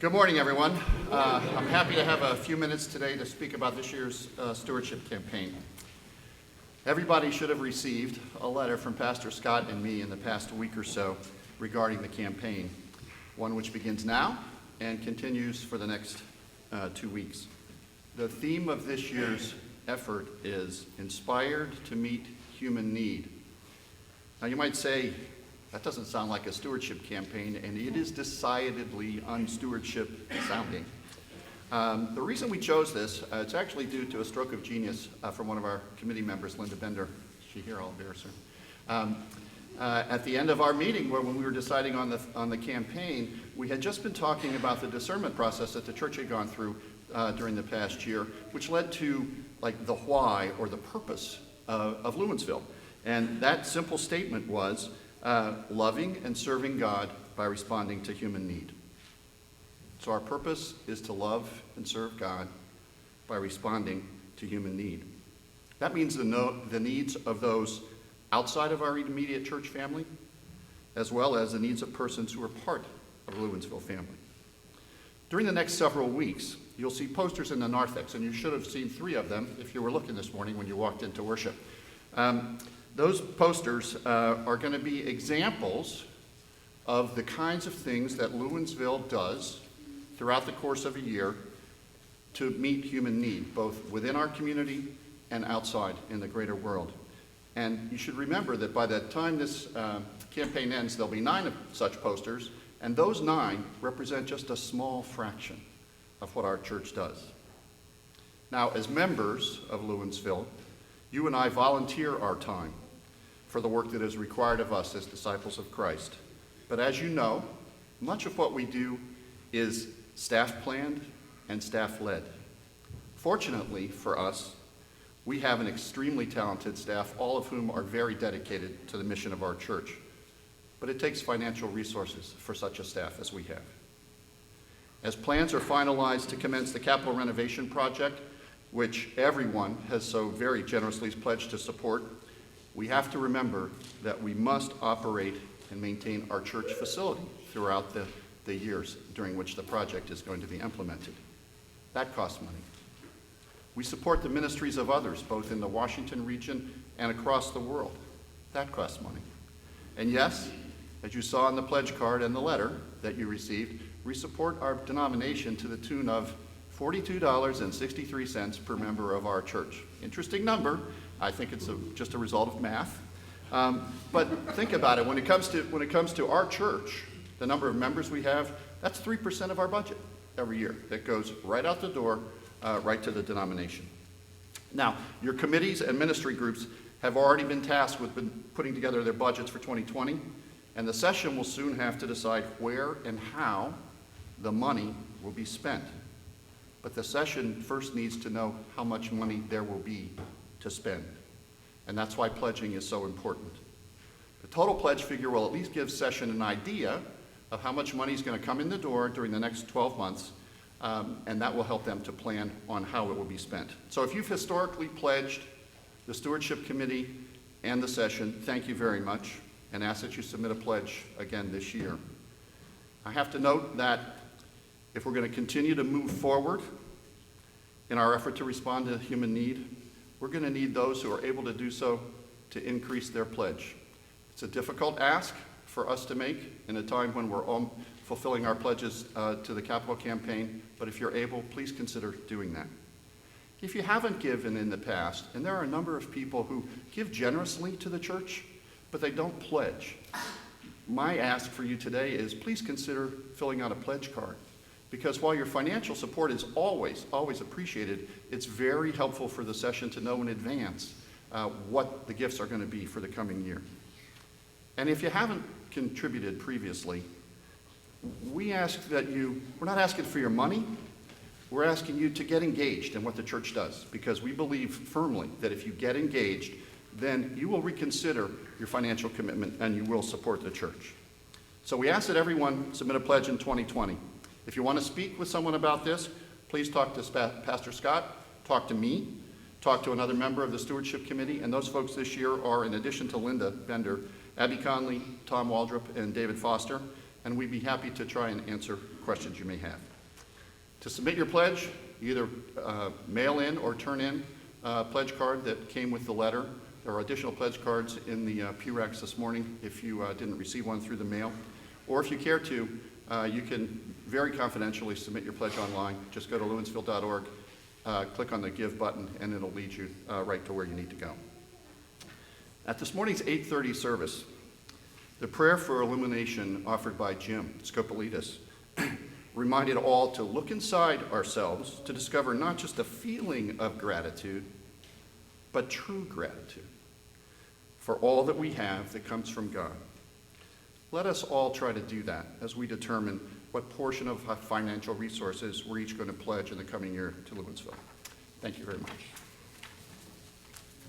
Good morning, everyone. I'm happy to have a few minutes today to speak about this year's stewardship campaign. Everybody should have received a letter from Pastor Scott and me in the past week or so regarding the campaign, one which begins now and continues for the next 2 weeks. The theme of this year's effort is Inspired to Meet Human Need. Now you might say, that doesn't sound like a stewardship campaign, and it is decidedly unstewardship sounding. The reason we chose this, it's actually due to a stroke of genius from one of our committee members, Linda Bender. Is she here? I'll embarrass her. At the end of our meeting, when we were deciding on the campaign, we had just been talking about the discernment process that the church had gone through during the past year, which led to like the why or the purpose of Lewinsville. And that simple statement was, loving and serving God by responding to human need. So our purpose is to love and serve God by responding to human need. That means to know the needs of those outside of our immediate church family, as well as the needs of persons who are part of the Lewinsville family. During the next several weeks, you'll see posters in the narthex, and you should have seen 3 of them if you were looking this morning when you walked into worship. Those posters are going to be examples of the kinds of things that Lewinsville does throughout the course of a year to meet human need, both within our community and outside in the greater world. And you should remember that by the time this campaign ends, there'll be 9 of such posters, and those 9 represent just a small fraction of what our church does. Now, as members of Lewinsville, you and I volunteer our time for the work that is required of us as disciples of Christ. But as you know, much of what we do is staff planned and staff led. Fortunately for us, we have an extremely talented staff, all of whom are very dedicated to the mission of our church. But it takes financial resources for such a staff as we have. As plans are finalized to commence the capital renovation project, which everyone has so very generously pledged to support, we have to remember that we must operate and maintain our church facility throughout the years during which the project is going to be implemented. That costs money. We support the ministries of others, both in the Washington region and across the world. That costs money. And yes, as you saw in the pledge card and the letter that you received, we support our denomination to the tune of $42.63 per member of our church. Interesting number. I think it's just a result of math. But think about it. When it comes to our church, the number of members we have, that's 3% of our budget every year. That goes right out the door, right to the denomination. Now, your committees and ministry groups have already been tasked with putting together their budgets for 2020, and the session will soon have to decide where and how the money will be spent. But the session first needs to know how much money there will be to spend. And that's why pledging is so important. The total pledge figure will at least give session an idea of how much money is going to come in the door during the next 12 months, and that will help them to plan on how it will be spent. So if you've historically pledged the Stewardship Committee and the session, thank you very much, and ask that you submit a pledge again this year. I have to note that if we're going to continue to move forward in our effort to respond to human need, we're going to need those who are able to do so to increase their pledge. It's a difficult ask for us to make in a time when we're all fulfilling our pledges to the capital campaign, but if you're able, please consider doing that. If you haven't given in the past, and there are a number of people who give generously to the church, but they don't pledge, my ask for you today is please consider filling out a pledge card. Because while your financial support is always appreciated, it's very helpful for the session to know in advance what the gifts are going to be for the coming year. And if you haven't contributed previously, we're not asking for your money, we're asking you to get engaged in what the church does, because we believe firmly that if you get engaged, then you will reconsider your financial commitment and you will support the church. So we ask that everyone submit a pledge in 2020. If you want to speak with someone about this, please talk to Pastor Scott, talk to me, talk to another member of the Stewardship Committee, and those folks this year are, in addition to Linda Bender, Abby Conley, Tom Waldrop, and David Foster. And and we'd be happy to try and answer questions you may have. To submit your pledge, either mail in or turn in a pledge card that came with the letter. There are additional pledge cards in the pew racks this morning if you didn't receive one through the mail. Or if you care to, you can very confidentially submit your pledge online. Just go to lewinsville.org, click on the Give button, and it'll lead you right to where you need to go. At this morning's 8:30 service, the prayer for illumination offered by Jim Scopolitis reminded all to look inside ourselves to discover not just a feeling of gratitude, but true gratitude for all that we have that comes from God. Let us all try to do that as we determine what portion of financial resources we're each going to pledge in the coming year to Lewinsville. Thank you very much.